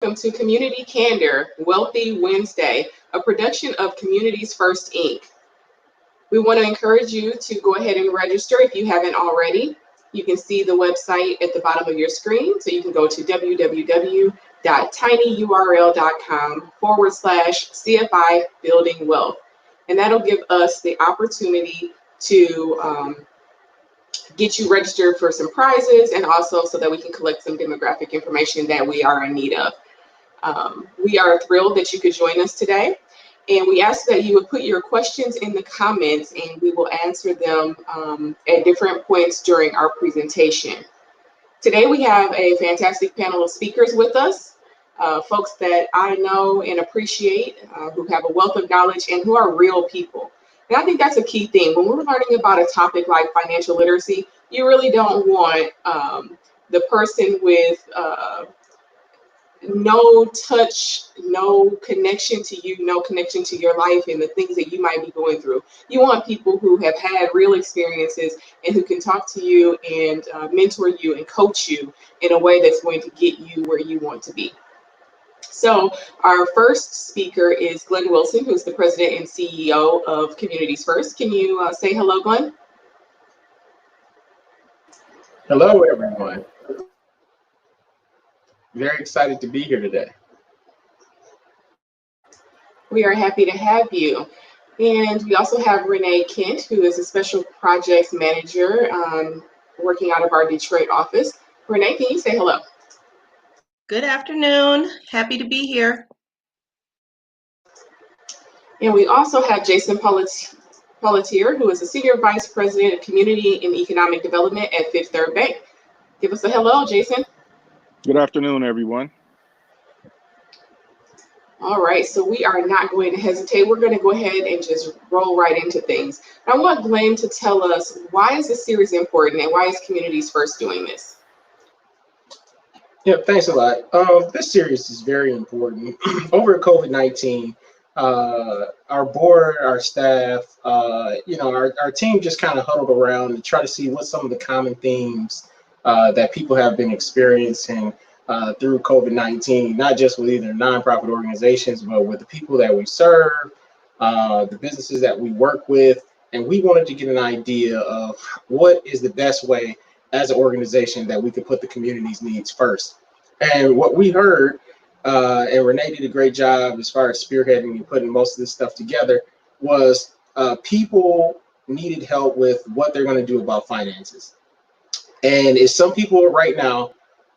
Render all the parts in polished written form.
welcome to Community Candor, Wealthy Wednesday, a production of Communities First, Inc. We want to encourage you to go ahead and register if you haven't already. You can see the website at the bottom of your screen, so you can go to www.tinyurl.com/CFI Building Wealth. And that'll give us the opportunity to get you registered for some prizes, and also so that we can collect some demographic information that we are in need of. We are thrilled that you could join us today, and we ask that you would put your questions in the comments, and we will answer them at different points during our presentation. Today we have a fantastic panel of speakers with us, folks that I know and appreciate, who have a wealth of knowledge and who are real people. And I think that's a key thing. When we're learning about a topic like financial literacy, you really don't want the person with no touch, no connection to you, no connection to your life and the things that you might be going through. You want people who have had real experiences and who can talk to you and mentor you and coach you in a way that's going to get you where you want to be. So our first speaker is Glenn Wilson, who's the president and CEO of Communities First. Can you say hello, Glenn? Hello, everyone. Very excited to be here today. We are happy to have you. And we also have Renee Kent, who is a special projects manager working out of our Detroit office. Renee, can you say hello? Good afternoon. Happy to be here. And we also have Jason Pelletier, who is the Senior Vice President of Community and Economic Development at Fifth Third Bank. Give us a hello, Jason. Good afternoon, everyone. All right, so we are not going to hesitate. We're going to go ahead and just roll right into things. I want Glenn to tell us, why is this series important and why is Communities First doing this? Yeah, thanks a lot. This series is very important. Over COVID-19, our board, our staff, our team just kind of huddled around to try to see what some of the common themes that people have been experiencing through COVID-19, not just with either nonprofit organizations, but with the people that we serve, the businesses that we work with. And we wanted to get an idea of what is the best way as an organization that we could put the community's needs first. And what we heard, and Renee did a great job as far as spearheading and putting most of this stuff together, was people needed help with what they're going to do about finances. And if some people right now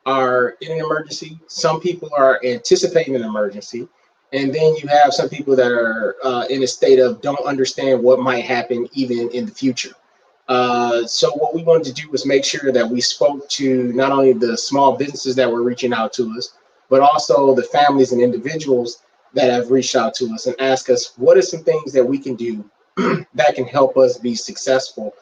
are in an emergency, some people are anticipating an emergency, and then you have some people that are in a state of don't understand what might happen even in the future. So what we wanted to do was make sure that we spoke to not only the small businesses that were reaching out to us, but also the families and individuals that have reached out to us and ask us, what are some things that we can do that can help us be successful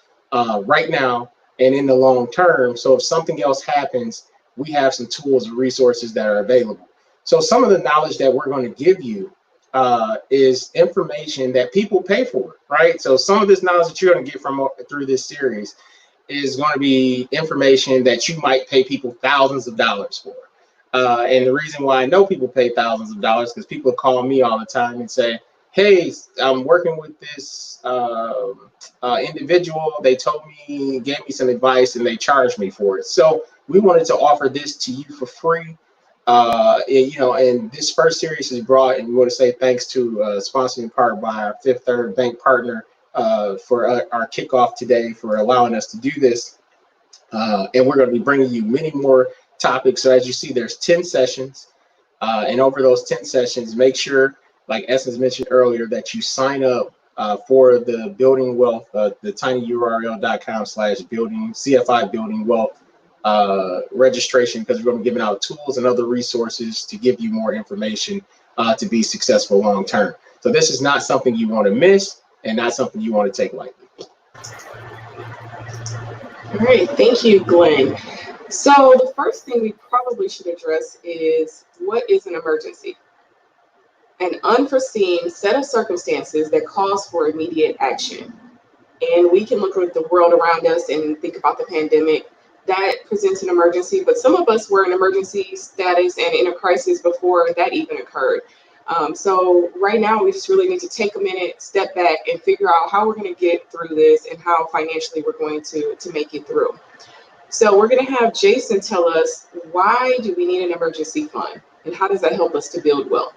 right now and in the long term? So if something else happens, we have some tools and resources that are available. So some of the knowledge that we're going to give you is information that people pay for, right? So some of this knowledge that you're going to get from through this series is going to be information that you might pay people thousands of dollars for. And the reason why I know people pay thousands of dollars because people call me all the time and say, hey, I'm working with this individual. They told me, gave me some advice, and they charged me for it. So we wanted to offer this to you for free. And this first series is brought, and we want to say thanks to sponsored in part by our Fifth Third Bank partner for our kickoff today, for allowing us to do this. And we're going to be bringing you many more topics. So as you see, there's 10 sessions. And over those 10 sessions, make sure, like Essence mentioned earlier, that you sign up for the Building Wealth, the tinyurl.com/building, CFI Building Wealth registration, because we're going to be giving out tools and other resources to give you more information to be successful long term. So this is not something you want to miss and not something you want to take lightly. All right, thank you, Glenn. So the first thing we probably should address is, what is an emergency? An unforeseen set of circumstances that calls for immediate action. And we can look at the world around us and think about the pandemic. that presents an emergency, but some of us were in emergency status and in a crisis before that even occurred. So right now, we just really need to take a minute, step back, and figure out how we're going to get through this and how financially we're going to make it through. So we're going to have Jason tell us, why do we need an emergency fund, and how does that help us to build wealth?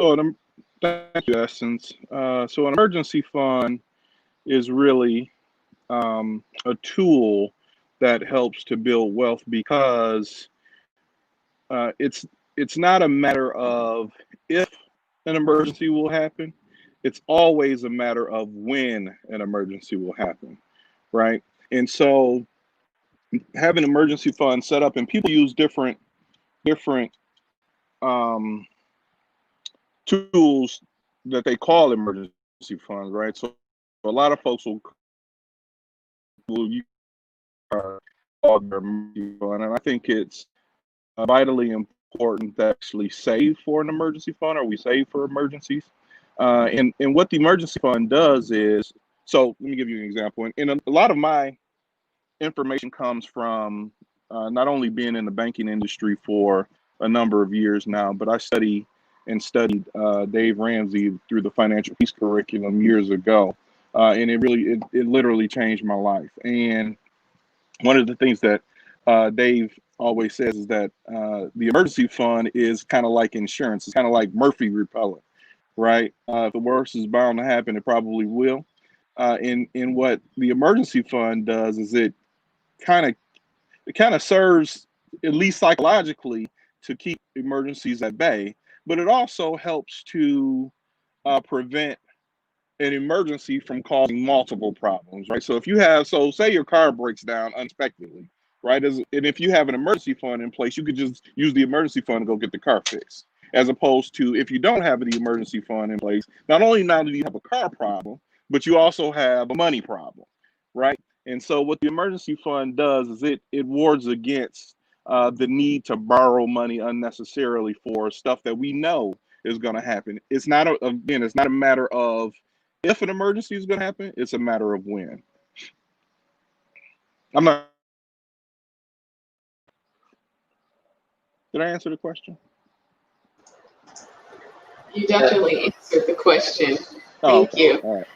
So, thank you, Essence. So, an emergency fund is really a tool that helps to build wealth because it's not a matter of if an emergency will happen. It's always a matter of when an emergency will happen, right? And so, having an emergency fund set up, and people use different um, tools that they call emergency funds, right? So a lot of folks will use their emergency fund, and I think it's vitally important to actually save for an emergency fund, or we save for emergencies. And what the emergency fund does is, so let me give you an example. And a lot of my information comes from not only being in the banking industry for a number of years now, but I studied Dave Ramsey through the financial peace curriculum years ago. And it literally changed my life. And one of the things that Dave always says is that the emergency fund is kind of like insurance. It's kind of like Murphy repellent, right? If the worst is bound to happen, it probably will. And what the emergency fund does is it kind of serves, at least psychologically, to keep emergencies at bay, but it also helps to prevent an emergency from causing multiple problems, right? So say your car breaks down unexpectedly, right? And if you have an emergency fund in place, you could just use the emergency fund to go get the car fixed. As opposed to if you don't have the emergency fund in place, not only now do you have a car problem, but you also have a money problem, right? And so what the emergency fund does is it wards against the need to borrow money unnecessarily for stuff that we know is going to happen. It's not a matter of if an emergency is going to happen, it's a matter of when. I'm not. Did I answer the question? You definitely answered the question. Oh, Thank you. all right.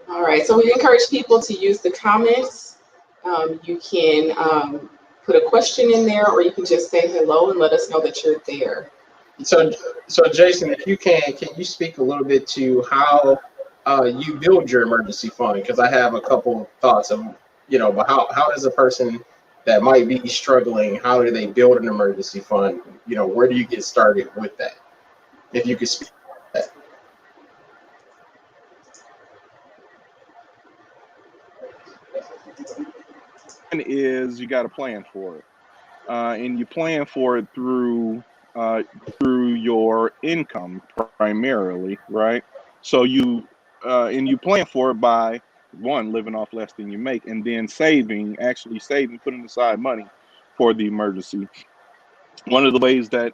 All right, so we encourage people to use the comments. You can put a question in there, or you can just say hello and let us know that you're there. So Jason, if you can you speak a little bit to how you build your emergency fund? Because I have a couple thoughts of, but how does a person that might be struggling, how do they build an emergency fund? Where do you get started with that? If you could speak to that. Is you got to plan for it, and you plan for it through your income primarily, right? So you plan for it by one, living off less than you make, and then actually saving, putting aside money for the emergency. One of the ways that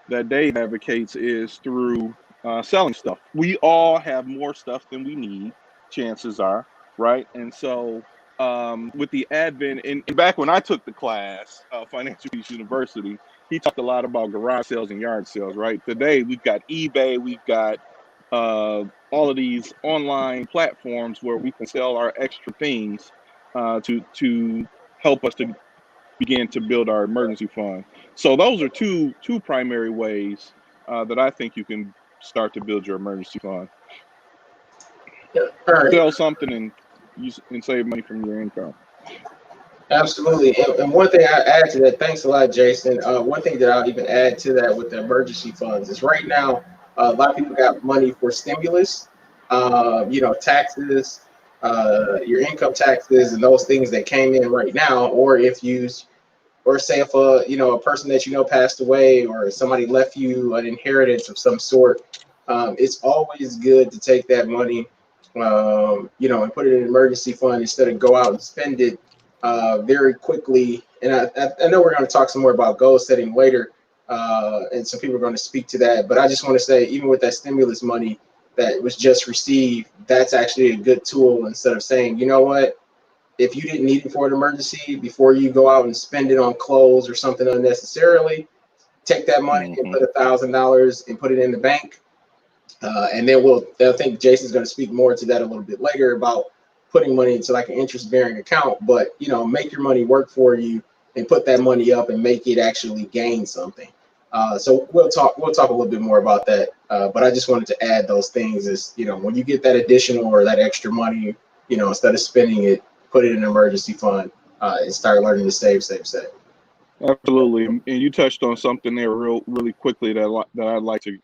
that Dave advocates is through selling stuff. We all have more stuff than we need, chances are, right? And so with the advent, and back when I took the class, Financial Peace University, he talked a lot about garage sales and yard sales, right? Today, we've got eBay, we've got all of these online platforms where we can sell our extra things to help us to begin to build our emergency fund. So those are two primary ways that I think you can start to build your emergency fund. All right. Sell something and save money from your income. Absolutely. And one thing I add to that, thanks a lot, Jason. One thing that I'll even add to that with the emergency funds is right now, a lot of people got money for stimulus, taxes, your income taxes, and those things that came in right now. Or say if a person that passed away, or somebody left you an inheritance of some sort, it's always good to take that money, and put it in an emergency fund instead of go out and spend it very quickly. And I know we're going to talk some more about goal setting later, and some people are going to speak to that. But I just want to say, even with that stimulus money that was just received, that's actually a good tool instead of saying, you know what, if you didn't need it for an emergency, before you go out and spend it on clothes or something unnecessarily, take that money and put $1,000 and put it in the bank. And then I think Jason's going to speak more to that a little bit later about putting money into like an interest-bearing account. But, you know, make your money work for you and put that money up and make it actually gain something. So we'll talk a little bit more about that. But I just wanted to add those things is, you know, when you get that additional or that extra money, you know, instead of spending it, put it in an emergency fund and start learning to save. Absolutely, and you touched on something there really quickly that I'd like to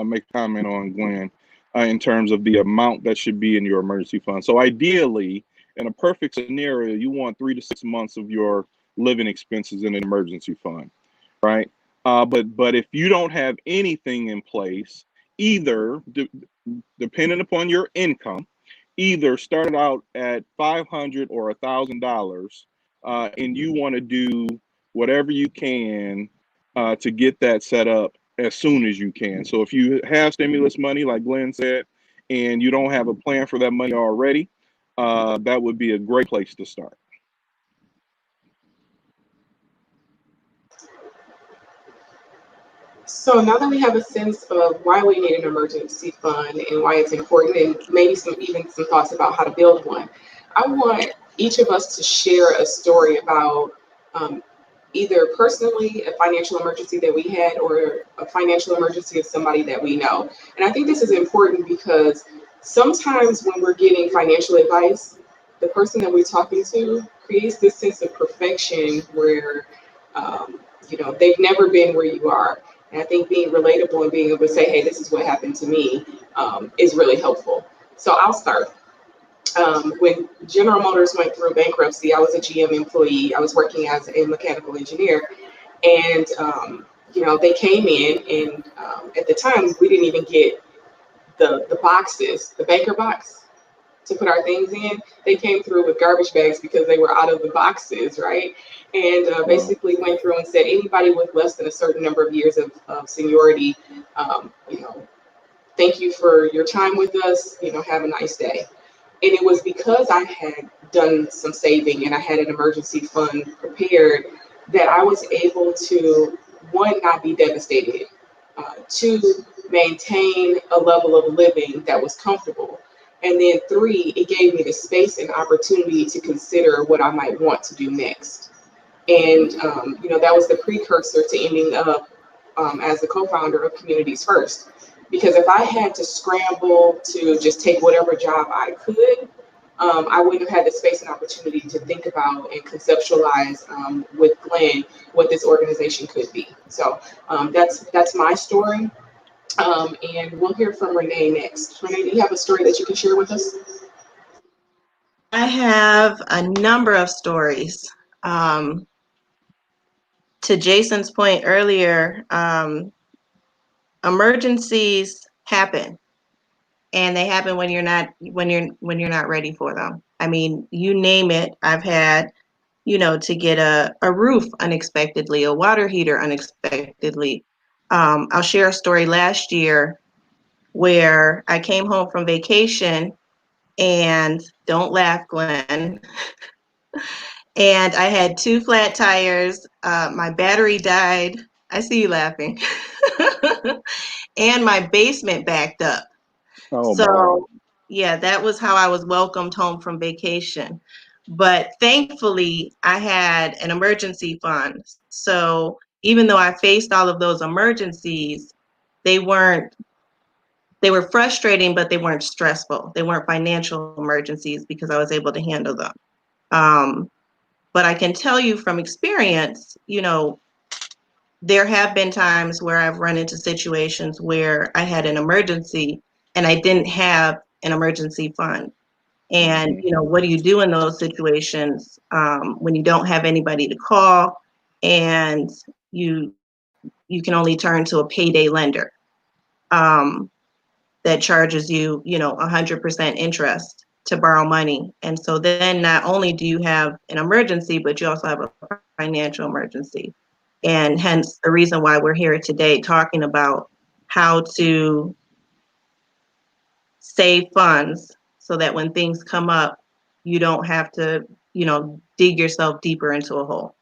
make a comment on, Glenn, in terms of the amount that should be in your emergency fund. So ideally, in a perfect scenario, you want 3 to 6 months of your living expenses in an emergency fund, right? But if you don't have anything in place, either depending upon your income, either start out at $500 or $1,000, and you want to do whatever you can to get that set up as soon as you can. So if you have stimulus money, like Glenn said, and you don't have a plan for that money already, that would be a great place to start. So now that we have a sense of why we need an emergency fund and why it's important, and maybe some thoughts about how to build one, I want each of us to share a story about either personally a financial emergency that we had or a financial emergency of somebody that we know. And I think this is important because sometimes when we're getting financial advice, the person that we're talking to creates this sense of perfection where they've never been where you are. And I think being relatable and being able to say, hey, this is what happened to me is really helpful. So I'll start. When General Motors went through bankruptcy, I was a GM employee. I was working as a mechanical engineer. And, they came in and at the time we didn't even get the boxes, the banker box to put our things in. They came through with garbage bags because they were out of the boxes, right? And basically went through and said, anybody with less than a certain number of years of seniority, thank you for your time with us, have a nice day. And it was because I had done some saving and I had an emergency fund prepared that I was able to, one, not be devastated, two, maintain a level of living that was comfortable. And then three, it gave me the space and opportunity to consider what I might want to do next. And, that was the precursor to ending up as the co-founder of Communities First. Because if I had to scramble to just take whatever job I could, I wouldn't have had the space and opportunity to think about and conceptualize with Glenn what this organization could be. So that's my story. And we'll hear from Renee next. Renee, do you have a story that you can share with us? I have a number of stories. To Jason's point earlier, emergencies happen, and they happen when you're not ready for them. I mean, you name it. I've had, to get a roof unexpectedly, a water heater unexpectedly. I'll share a story last year where I came home from vacation, and don't laugh, Glenn. And I had 2 flat tires. My battery died. I see you laughing. And my basement backed up. Oh, So, yeah, that was how I was welcomed home from vacation. But thankfully, I had an emergency fund. So even though I faced all of those emergencies, they were frustrating, but they weren't stressful. They weren't financial emergencies because I was able to handle them. But I can tell you from experience, there have been times where I've run into situations where I had an emergency and I didn't have an emergency fund. And, what do you do in those situations when you don't have anybody to call and you can only turn to a payday lender that charges you, 100% interest to borrow money. And so then not only do you have an emergency, but you also have a financial emergency. And hence the reason why we're here today talking about how to save funds so that when things come up, you don't have to, dig yourself deeper into a hole.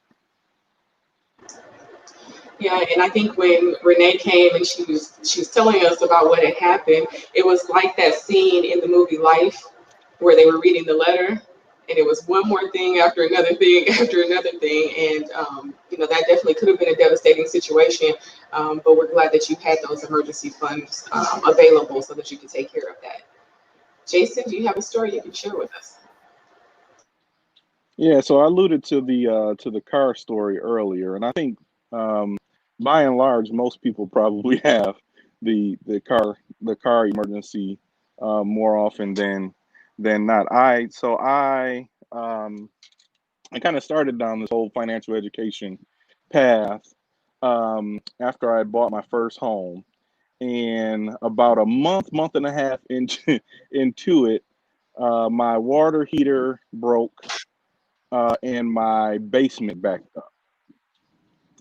Yeah, and I think when Renee came and she was telling us about what had happened, it was like that scene in the movie Life where they were reading the letter, and it was one more thing after another thing after another thing, and that definitely could have been a devastating situation. But we're glad that you had those emergency funds available so that you could take care of that. Jason, do you have a story you can share with us? Yeah, so I alluded to the car story earlier, and I think by and large most people probably have the car emergency more often than not. I kind of started down this whole financial education path after I bought my first home, and about a month and a half into it, my water heater broke and my basement backed up.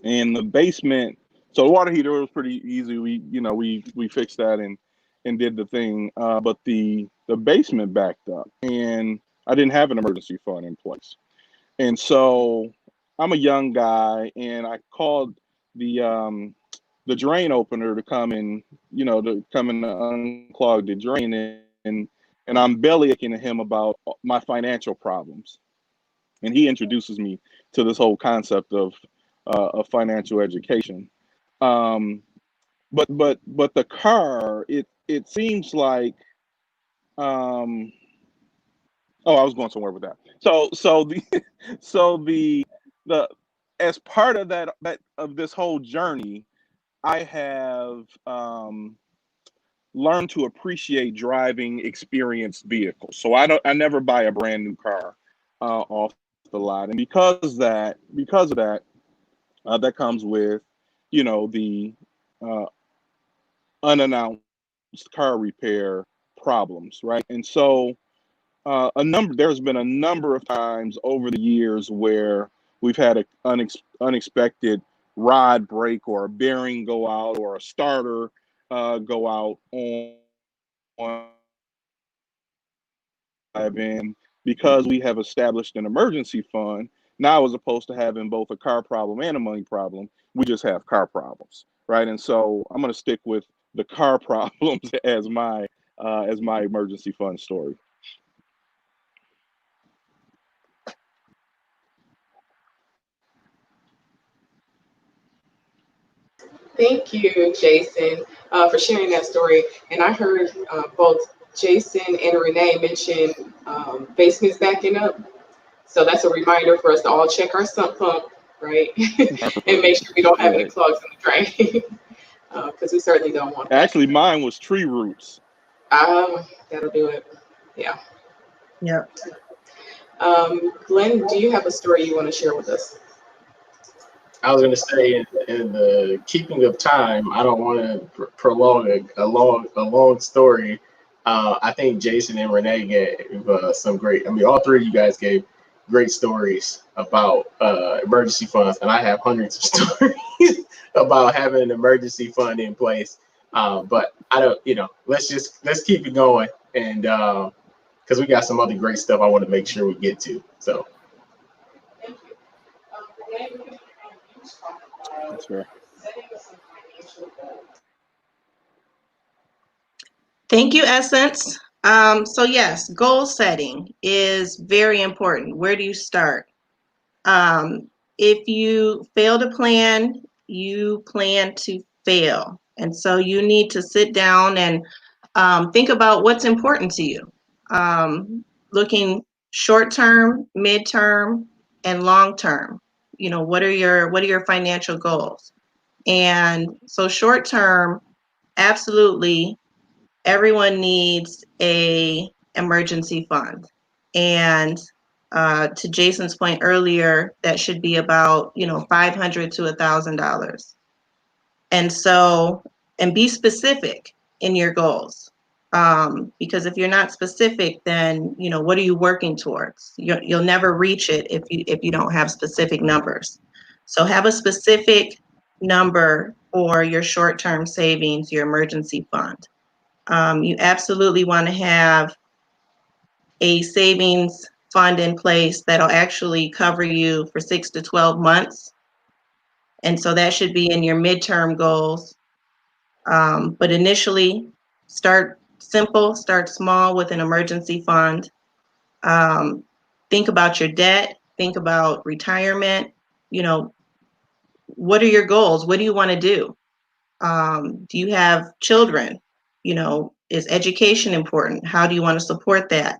And the basement, so the water heater was pretty easy. We fixed that and did the thing. But the basement backed up, and I didn't have an emergency fund in place. And so I'm a young guy, and I called the drain opener to come and unclog the drain, and I'm belly aching to him about my financial problems. And he introduces me to this whole concept of financial education. Um, but the car, it seems like um, oh, I was going somewhere with that. So the so the as part of that of this whole journey, I have learned to appreciate driving experienced vehicles. So I never buy a brand new car off the lot, and because of that, that comes with the uh, unannounced car repair problems, right? And so there's been a number of times over the years where we've had an unexpected rod break, or a bearing go out, or a starter go out on and because we have established an emergency fund now, as opposed to having both a car problem and a money problem, we just have car problems, right? And so I'm going to stick with the car problems as my emergency fund story. Thank you, Jason, for sharing that story. And I heard both Jason and Renee mention basements backing up. So that's a reminder for us to all check our sump pump, right? And make sure we don't have any Right. clogs in the drain, because we certainly don't want that. Actually, mine was tree roots. That'll do it. Yeah. Yep. Glenn, do you have a story you want to share with us? I was going to say, in the keeping of time, I don't want to prolong a long story. I think Jason and Renee gave some great. I mean, all three of you guys gave great stories about emergency funds, and I have hundreds of stories about having an emergency fund in place. But I don't, let's keep it going, and because we got some other great stuff I want to make sure we get to. So. Thank you. Renee, we're going to have you talk about That's fair. setting some financial goals. Thank you, Essence. So yes, goal setting is very important. Where do you start? If you fail to plan, you plan to fail. And so you need to sit down and think about what's important to you. Looking short term, midterm, and long term. What are your financial goals? And so short term, absolutely, everyone needs a emergency fund. And to Jason's point earlier, that should be about $500 to $1,000. And so, and be specific in your goals, because if you're not specific, then what are you working towards? You'll never reach it if you don't have specific numbers. So have a specific number for your short-term savings, your emergency fund. You absolutely want to have a savings fund in place that'll actually cover you for 6 to 12 months. And so that should be in your midterm goals. But initially, start simple, start small with an emergency fund. Think about your debt, think about retirement. You know, what are your goals? What do you want to do? Do you have children? You know, is education important? How do you want to support that?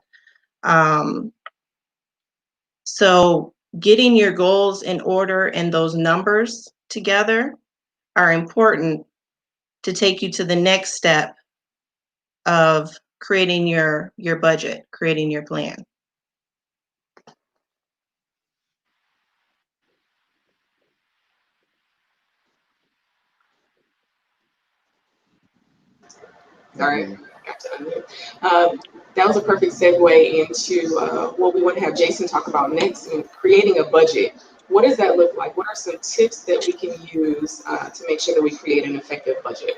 So getting your goals in order and those numbers together are important to take you to the next step of creating your budget, creating your plan. Sorry, got to unmute. That was a perfect segue into what we want to have Jason talk about next, in creating a budget. What does that look like? What are some tips that we can use to make sure that we create an effective budget?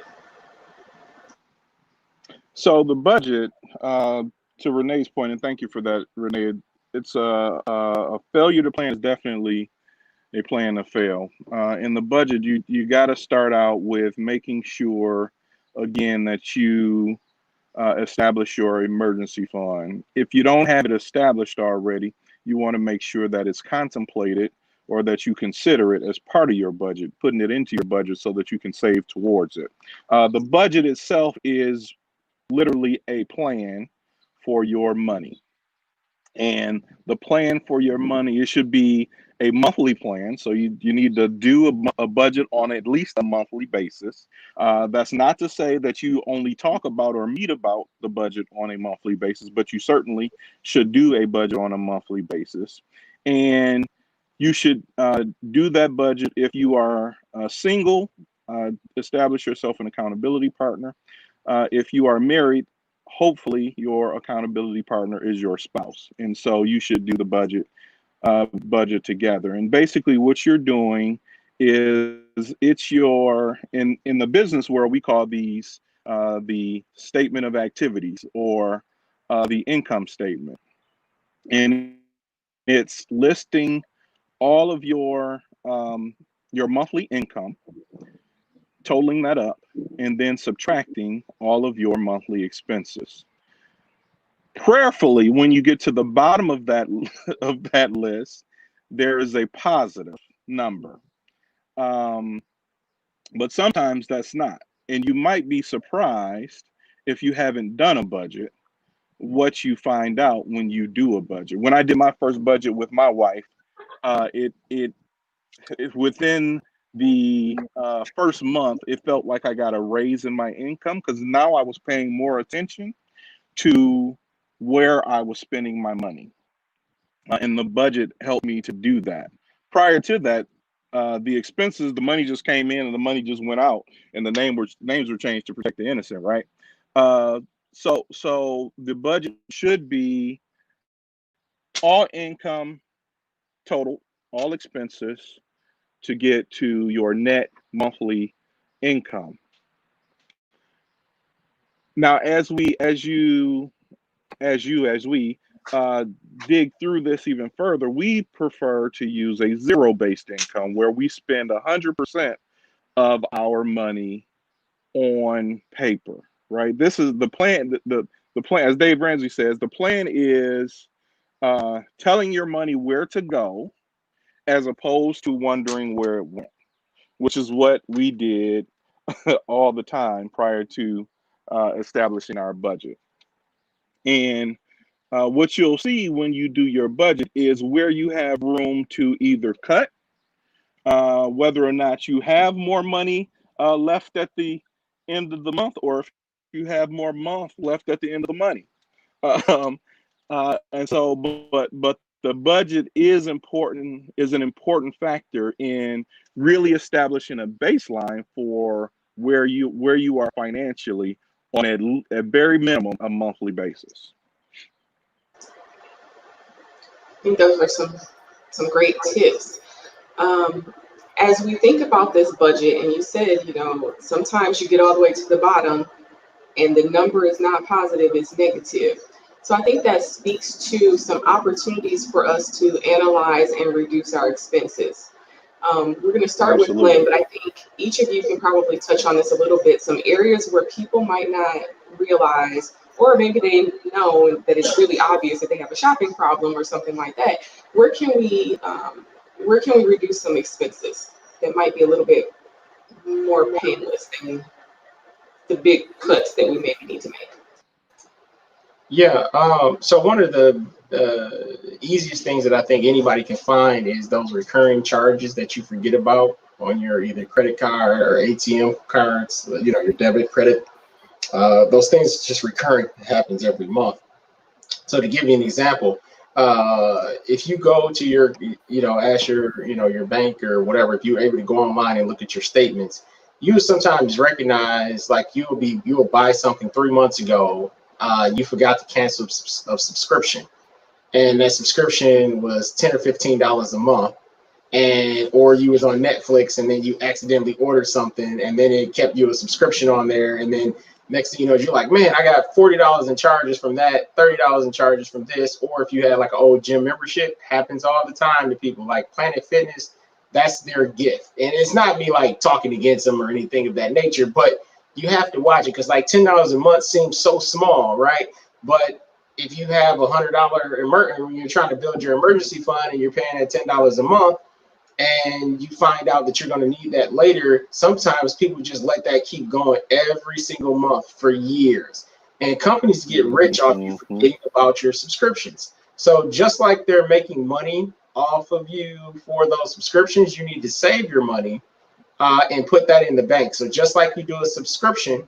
So the budget, to Renee's point, and thank you for that, Renee. It's a failure to plan is definitely a plan to fail. In the budget, you got to start out with making sure, again, that you establish your emergency fund. If you don't have it established already, you want to make sure that it's contemplated or that you consider it as part of your budget, putting it into your budget so that you can save towards it. The budget itself is literally a plan for your money. And the plan for your money, it should be a monthly plan. So you need to do a budget on at least a monthly basis. That's not to say that you only talk about or meet about the budget on a monthly basis, but you certainly should do a budget on a monthly basis. And you should do that budget if you are single, establish yourself an accountability partner. If you are married, hopefully your accountability partner is your spouse, and so you should do the budget together. And basically what you're doing is, it's your, in the business world, we call these the statement of activities, or the income statement, and it's listing all of your monthly income, totaling that up, and then subtracting all of your monthly expenses. Prayerfully, when you get to the bottom of that list, there is a positive number. But sometimes that's not. And you might be surprised, if you haven't done a budget, what you find out when you do a budget. When I did my first budget with my wife, it within the first month, it felt like I got a raise in my income, because now I was paying more attention to where I was spending my money. And the budget helped me to do that. Prior to that, the expenses, the money just came in and the money just went out, and the names were changed to protect the innocent, right? So the budget should be all income total, all expenses, to get to your net monthly income. Now, as we dig through this even further, we prefer to use a zero-based income, where we spend 100% of our money on paper, right? This is the plan. The plan, as Dave Ramsey says, the plan is telling your money where to go, as opposed to wondering where it went, which is what we did all the time prior to establishing our budget. And what you'll see when you do your budget is where you have room to either cut, whether or not you have more money left at the end of the month, or if you have more month left at the end of the money. And so, but the budget is important, is an important factor in really establishing a baseline for where you are financially on a very minimum a monthly basis. I think those are some great tips. As we think about this budget, and you said, sometimes you get all the way to the bottom and the number is not positive, it's negative. So I think that speaks to some opportunities for us to analyze and reduce our expenses. We're going to start with Glenn, Absolutely. but I think each of you can probably touch on this a little bit. Some areas where people might not realize, or maybe they know that it's really obvious that they have a shopping problem or something like that. Where can we, where can we reduce some expenses that might be a little bit more painless than the big cuts that we maybe need to make? Yeah. So one of the easiest things that I think anybody can find is those recurring charges that you forget about on your either credit card or ATM cards. You know, your debit, credit. Those things just recurring. It happens every month. So to give you an example, if you go to your, ask your, your bank or whatever, if you're able to go online and look at your statements, you will sometimes recognize like you will buy something 3 months ago, you forgot to cancel a subscription, and that subscription was $10 or $15 a month, and or you was on Netflix and then you accidentally ordered something and then it kept you a subscription on there, and then next thing you know you're like, man, I got $40 in charges from that, $30 in charges from this. Or if you had like an old gym membership, happens all the time to people like Planet Fitness, that's their gift. And it's not me like talking against them or anything of that nature, but you have to watch it because like $10 a month seems so small, right? But if you have $100 when you're trying to build your emergency fund and you're paying at $10 a month, and you find out that you're going to need that later, sometimes people just let that keep going every single month for years. And companies get rich off you Mm-hmm. forgetting about your subscriptions. So just like they're making money off of you for those subscriptions, you need to save your money and put that in the bank. So just like you do a subscription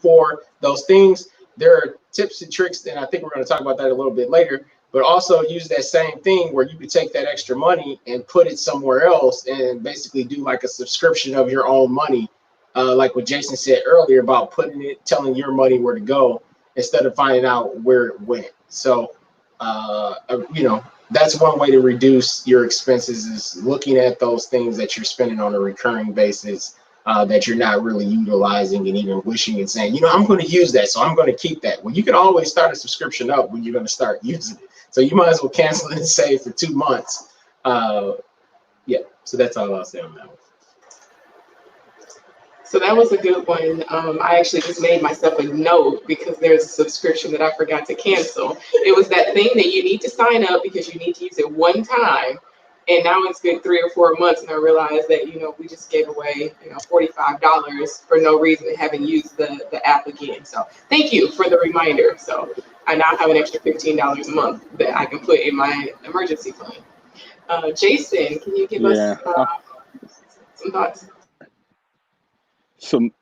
for those things, there are tips and tricks, and I think we're going to talk about that a little bit later. But also use that same thing where you could take that extra money and put it somewhere else and basically do like a subscription of your own money, like what Jason said earlier about telling your money where to go instead of finding out where it went. So, that's one way to reduce your expenses is looking at those things that you're spending on a recurring basis, that you're not really utilizing and even wishing and saying, I'm going to use that, so I'm going to keep that. Well, you can always start a subscription up when you're going to start using it. So you might as well cancel it and save for 2 months. Yeah, so that's all I'll say on that one. So that was a good one. I actually just made myself a note because there's a subscription that I forgot to cancel. It was that thing that you need to sign up because you need to use it one time. And now it's been 3 or 4 months and I realized that, we just gave away, $45 for no reason and haven't used the app again. So thank you for the reminder. So I now have an extra $15 a month that I can put in my emergency fund. Jason, can you give us Yeah. some thoughts? Some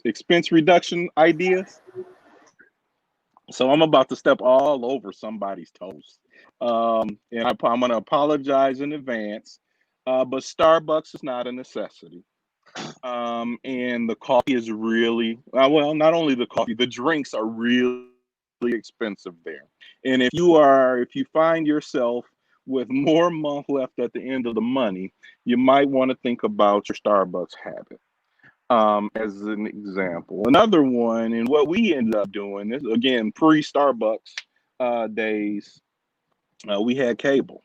expense reduction ideas. So I'm about to step all over somebody's toes. And I'm going to apologize in advance. But Starbucks is not a necessity. And the coffee is really, well, not only the coffee, the drinks are really expensive there. And if you find yourself with more month left at the end of the money, you might want to think about your Starbucks habit. As an example. Another one, and what we ended up doing is again pre-Starbucks days, we had cable.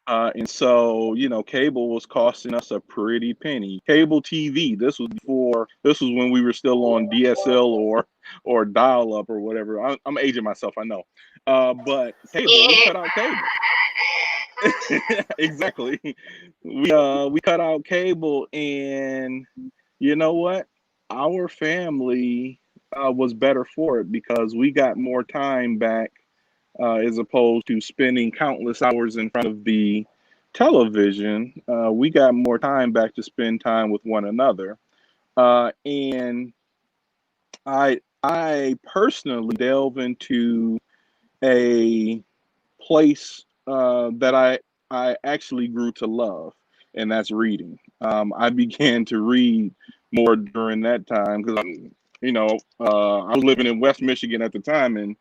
And so, cable was costing us a pretty penny. Cable TV. This was when we were still on DSL or dial up or whatever. I'm aging myself, I know. But cable, we cut out cable. Exactly. We cut out cable, and you know what? Our family was better for it because we got more time back, as opposed to spending countless hours in front of the television. We got more time back to spend time with one another. And I personally delve into a place that I actually grew to love, and that's reading. I began to read more during that time because I was living in West Michigan at the time, and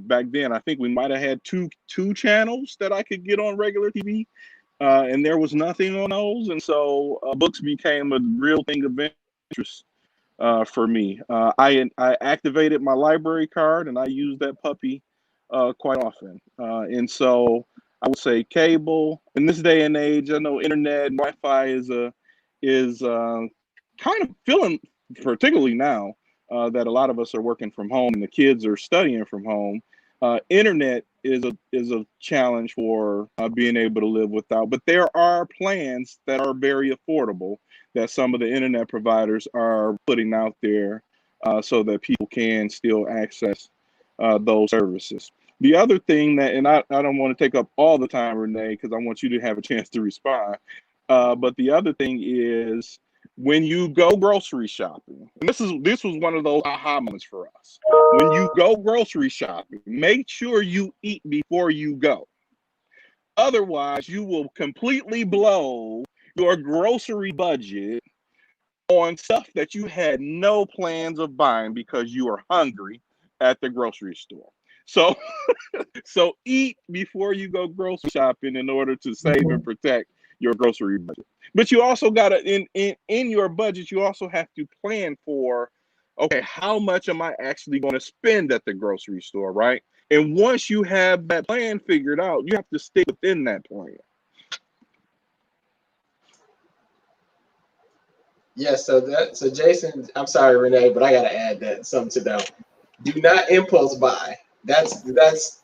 back then I think we might have had two channels that I could get on regular TV, and there was nothing on those, and so books became a real thing of interest for me. I activated my library card and I use that puppy quite often. And so I would say cable in this day and age. I know internet and Wi-Fi is kind of feeling, particularly now that a lot of us are working from home and the kids are studying from home. Internet is a challenge for being able to live without. But there are plans that are very affordable that some of the internet providers are putting out there so that people can still access those services. The other thing that, and I don't want to take up all the time, Renee, because I want you to have a chance to respond. But the other thing is when you go grocery shopping, and this was one of those aha moments for us. When you go grocery shopping, make sure you eat before you go. Otherwise, you will completely blow your grocery budget on stuff that you had no plans of buying because you are hungry at the grocery store. So so eat before you go grocery shopping in order to save and protect your grocery budget. But you also got to in your budget, you also have to plan for, okay, how much am I actually going to spend at the grocery store, right? And once you have that plan figured out, you have to stick within that plan. Yes, so Jason, I'm sorry, Renee, but I gotta add that something to that. Do not impulse buy. That's man,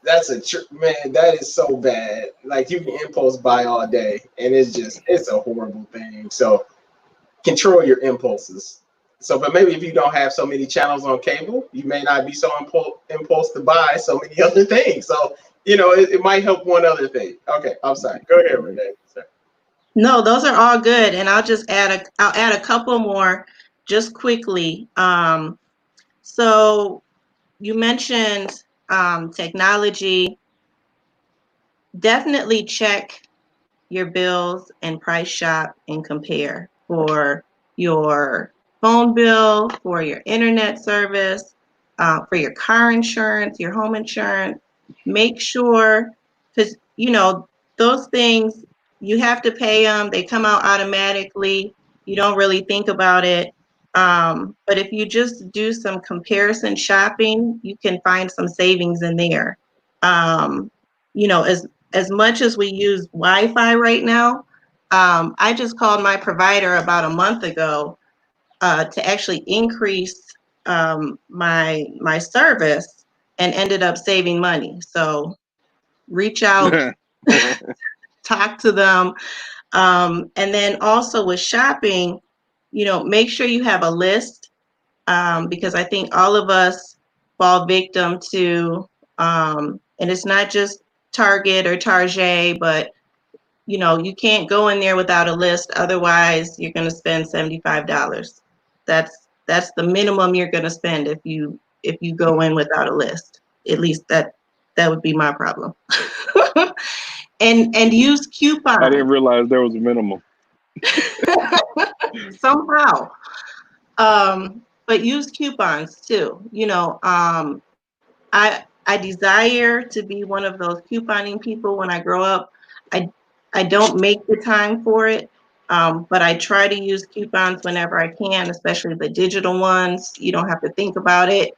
that is so bad. Like you can impulse buy all day, and it's a horrible thing. So control your impulses. So, but maybe if you don't have so many channels on cable, you may not be so impulse to buy so many other things. So, it might help one other thing. Okay, I'm sorry. Go ahead, Renee. Sorry. No, those are all good, and I'll add a couple more just quickly. So you mentioned technology. Definitely check your bills and price shop and compare for your phone bill, for your internet service, for your car insurance, your home insurance. Make sure, because those things, you have to pay them. They come out automatically. You don't really think about it. But if you just do some comparison shopping, you can find some savings in there. As much as we use Wi-Fi right now, I just called my provider about a month ago to actually increase my service and ended up saving money. So reach out, talk to them. And then also with shopping, make sure you have a list because I think all of us fall victim to, and it's not just Target or Target, but you can't go in there without a list. Otherwise, you're going to spend $75. That's the minimum you're going to spend if you go in without a list. At least that would be my problem. and use coupons. I didn't realize there was a minimum. Somehow. But use coupons too. I desire to be one of those couponing people when I grow up. I don't make the time for it, but I try to use coupons whenever I can, especially the digital ones. You don't have to think about it.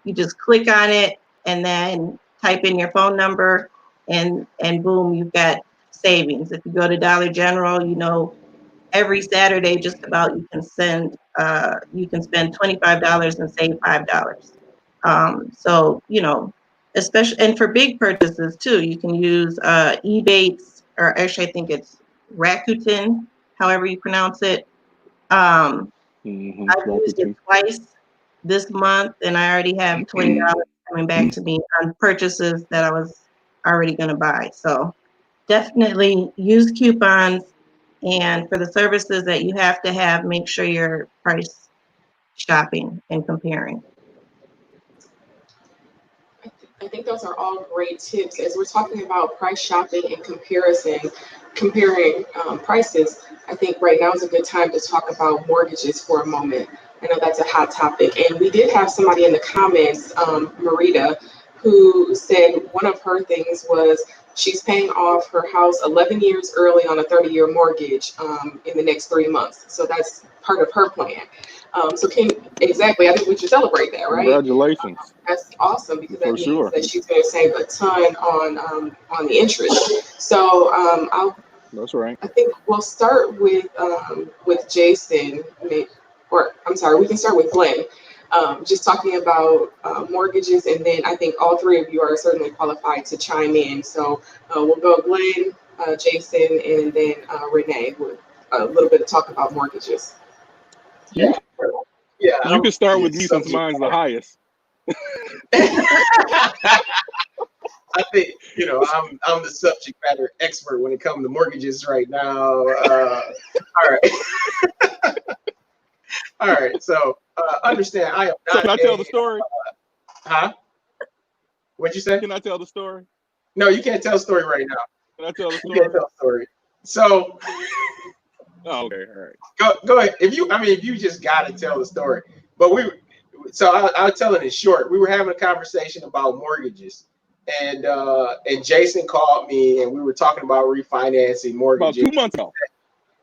You just click on it and then type in your phone number and boom, you've got savings. If you go to Dollar General, every Saturday just about you can spend $25 and save $5. So especially, and for big purchases too, you can use Ebates, or actually I think it's Rakuten, however you pronounce it. I've used it twice this month, and I already have $20 coming back to me on purchases that I was already going to buy. So definitely use coupons, and for the services that you have to have, make sure you're price shopping and comparing. I think those are all great tips. As we're talking about price shopping and comparing prices, I think right now is a good time to talk about mortgages for a moment. I know that's a hot topic. And we did have somebody in the comments, Marita, who said one of her things was she's paying off her house 11 years early on a 30-year mortgage in the next 3 months. So that's part of her plan. So can Exactly. I think we should celebrate that, right? Congratulations. That's awesome because that For means sure. that she's going to save a ton on the interest. So That's right. I think we'll start with Jason, or I'm sorry, we can start with Glenn. Just talking about mortgages, and then I think all three of you are certainly qualified to chime in. So we'll go Glenn, Jason, and then Renee with a little bit of talk about mortgages. Yeah, yeah. You can start with the me since subject mine's the highest. I think I'm the subject matter expert when it comes to mortgages right now. All right, all right. So understand, I am So not. can I tell the story? Huh? What'd you say? Can I tell the story? No, you can't tell a story right now. Can I tell the You can't story? tell a story. So Oh, okay, all right. go ahead. If you just gotta tell the story. But I'll tell it in short. We were having a conversation about mortgages, and Jason called me, and we were talking about refinancing About mortgages. 2 months ago.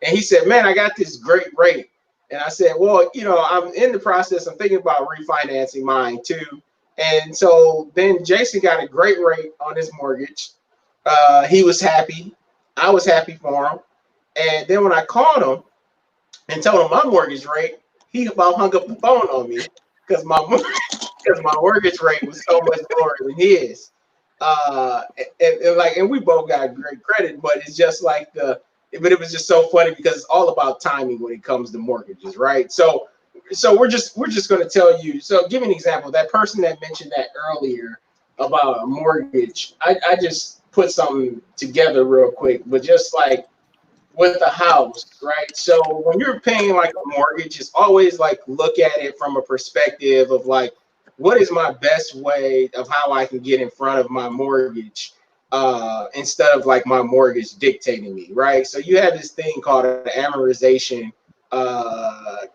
And he said, "Man, I got this great rate." And I said, "Well, I'm in the process. I'm thinking about refinancing mine too." And so then Jason got a great rate on his mortgage. He was happy. I was happy for him. And then when I called him and told him my mortgage rate, he about hung up the phone on me because my mortgage rate was so much lower than his. And we both got great credit, but it's just like but it was just so funny because it's all about timing when it comes to mortgages, right? So we're just going to tell you. So give me an example. That person that mentioned that earlier about a mortgage, I just put something together real quick, but just like with a house, right? So when you're paying like a mortgage, it's always like look at it from a perspective of like, what is my best way of how I can get in front of my mortgage instead of like my mortgage dictating me, right? So you have this thing called an amortization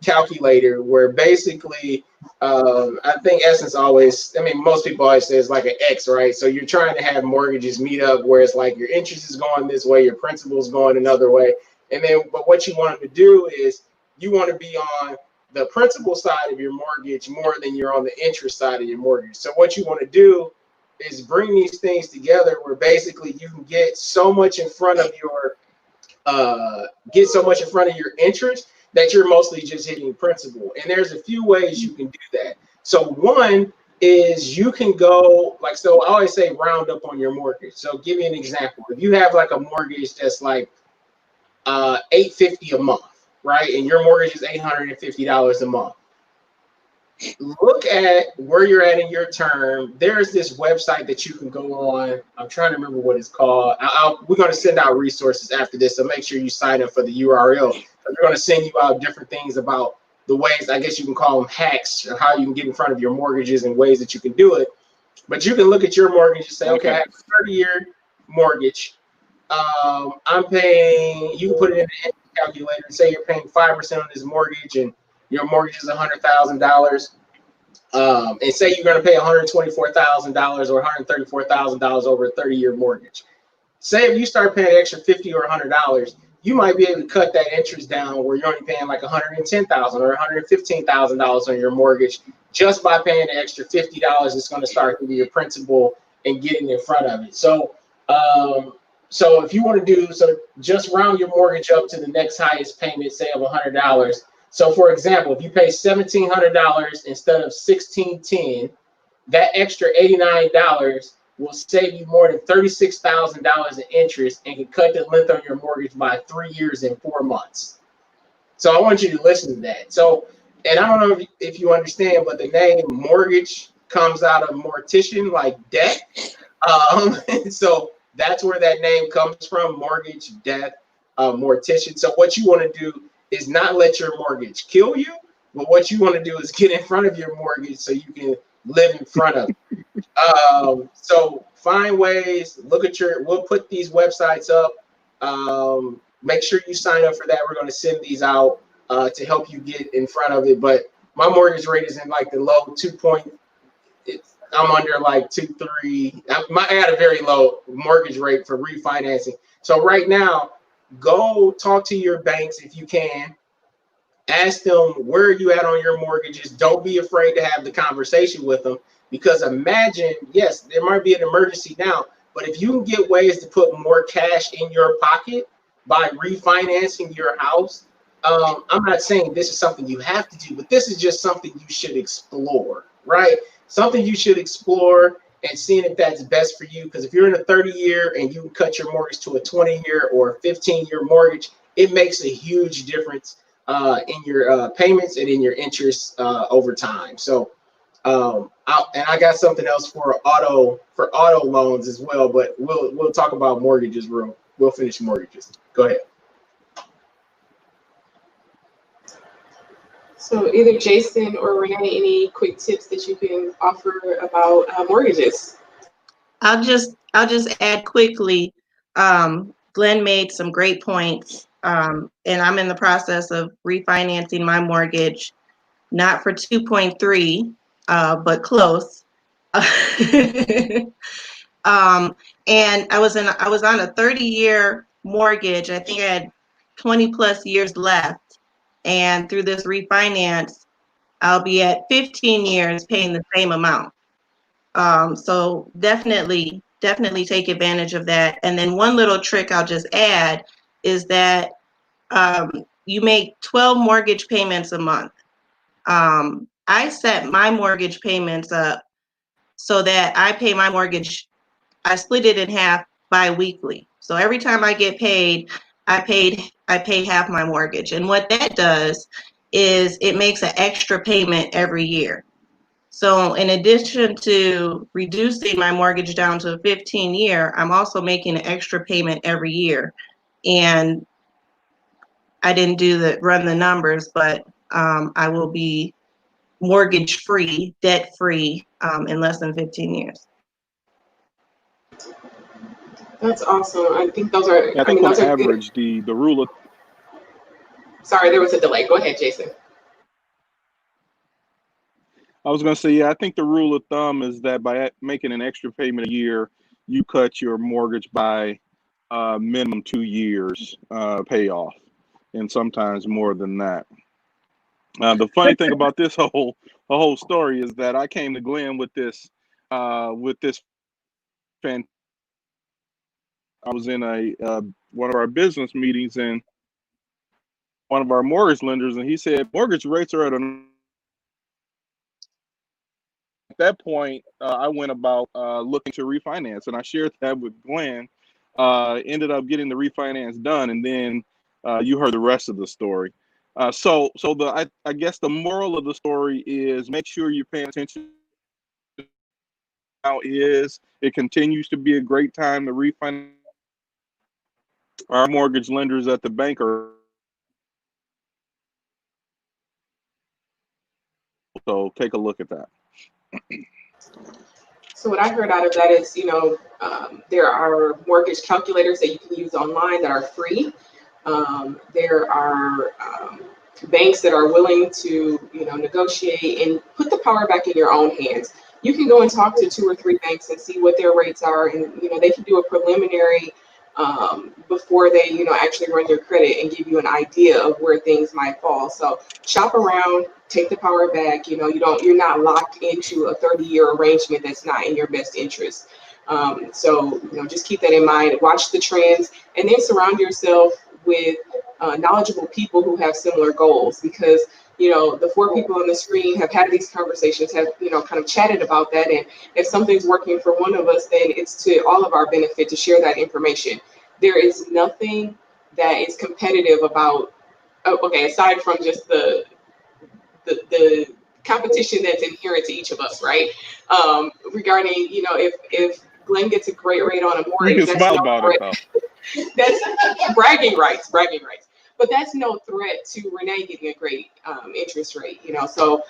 calculator where basically I think Essence most people always say it's like an X, right? So you're trying to have mortgages meet up where it's like your interest is going this way, your principal is going another way. And then, but what you want to do is you want to be on the principal side of your mortgage more than you're on the interest side of your mortgage. So what you want to do is bring these things together where basically you can get so much in front of your interest that you're mostly just hitting principal. And there's a few ways you can do that. So one is you can go so I always say round up on your mortgage. So give you an example. If you have like a mortgage that's like $850 a month, right? And your mortgage is $850 a month. Look at where you're at in your term. There's this website that you can go on. I'm trying to remember what it's called. We're going to send out resources after this, so make sure you sign up for the URL. We're going to send you out different things about the ways, I guess you can call them hacks, or how you can get in front of your mortgages and ways that you can do it. But you can look at your mortgage and say, okay, I have a 30-year mortgage. I'm paying, you can put it in the calculator and say you're paying 5% on this mortgage and your mortgage is $100,000. And say you're going to pay $124,000 or $134,000 over a 30-year mortgage. Say if you start paying an extra $50 or $100, you might be able to cut that interest down where you're only paying like $110,000 or $115,000 on your mortgage just by paying the extra $50. It's going to start to be your principal and getting in front of it. So if you want to just round your mortgage up to the next highest payment, say of $100. So for example, if you pay $1,700 instead of $1,610, that extra $89 will save you more than $36,000 in interest and can cut the length on your mortgage by 3 years and 4 months. So I want you to listen to that. So, and I don't know if you understand, but the name mortgage comes out of mortician, like death. So that's where that name comes from, mortgage, death, mortician. So what you want to do is not let your mortgage kill you, but what you want to do is get in front of your mortgage so you can live in front of it. So find ways, we'll put these websites up. Make sure you sign up for that. We're going to send these out to help you get in front of it. But my mortgage rate is in like the low 2 point. I'm under like 2.3. I had a very low mortgage rate for refinancing. So right now, go talk to your banks if you can Ask them, where are you at on your mortgages? Don't be afraid to have the conversation with them, because imagine, yes, there might be an emergency now, but if you can get ways to put more cash in your pocket by refinancing your house, I'm not saying this is something you have to do, but this is just something you should explore, right? Something you should explore and seeing if that's best for you. Because if you're in a 30-year and you can cut your mortgage to a 20-year or a 15-year mortgage, it makes a huge difference in your payments and in your interest over time. So, I got something else for auto loans as well, but we'll talk about mortgages. We'll finish mortgages. Go ahead. So either Jason or Renee, any quick tips that you can offer about mortgages? I'll just add quickly. Glenn made some great points, and I'm in the process of refinancing my mortgage, not for 2.3, but close. And I was on a 30-year mortgage. I think I had 20 plus years left, and through this refinance, I'll be at 15 years paying the same amount. So definitely take advantage of that. And then one little trick I'll just add is that you make 12 mortgage payments a month. I set my mortgage payments up so that I pay my mortgage, I split it in half bi-weekly. So every time I get paid, I pay half my mortgage. And what that does is it makes an extra payment every year. So in addition to reducing my mortgage down to a 15-year, I'm also making an extra payment every year. And I didn't run the numbers, but I will be mortgage free, debt free in less than 15 years. That's awesome. I think those are, I think on average, the rule of, sorry, there was a delay. Go ahead, Jason. I was going to say, yeah, I think the rule of thumb is that by making an extra payment a year, you cut your mortgage by minimum 2 years payoff, and sometimes more than that. The funny thing about this whole story is that I came to Glenn with this fan. I was in one of our business meetings, and one of our mortgage lenders, and he said mortgage rates are at that point, I went about looking to refinance, and I shared that with Glenn. Ended up getting the refinance done, and then you heard the rest of the story. So I guess the moral of the story is make sure you're paying attention. Now it continues to be a great time to refinance. Our mortgage lenders at the bank are, so take a look at that. So what I heard out of that is, there are mortgage calculators that you can use online that are free. There are banks that are willing to, negotiate and put the power back in your own hands. You can go and talk to 2 or 3 banks and see what their rates are, and they can do a preliminary before they, actually run your credit and give you an idea of where things might fall. So shop around, take the power back. You're not locked into a 30-year arrangement that's not in your best interest. So just keep that in mind. Watch the trends, and then surround yourself with knowledgeable people who have similar goals, because the 4 people on the screen have had these conversations, have kind of chatted about that, and if something's working for one of us, then it's to all of our benefit to share that information. There is nothing that is competitive about, aside from just the competition that's inherent to each of us, right? Regarding, if Glenn gets a great rate on a mortgage, You can smile about it, though. That's bragging rights. But that's no threat to Renee getting a great interest rate, So,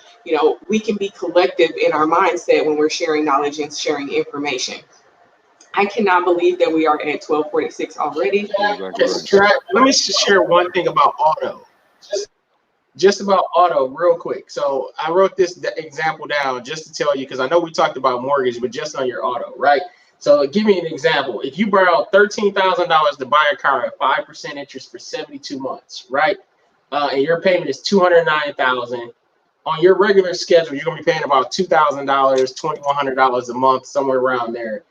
we can be collective in our mindset when we're sharing knowledge and sharing information. I cannot believe that we are at 12:46 already. Exactly. Let me share one thing about auto. Just about auto real quick. So I wrote this example down just to tell you, because I know we talked about mortgage, but just on your auto, right? So give me an example. If you borrow $13,000 to buy a car at 5% interest for 72 months, right? and your payment is $209,000. On your regular schedule, you're gonna be paying about $2,000, $2,100 a month, somewhere around there,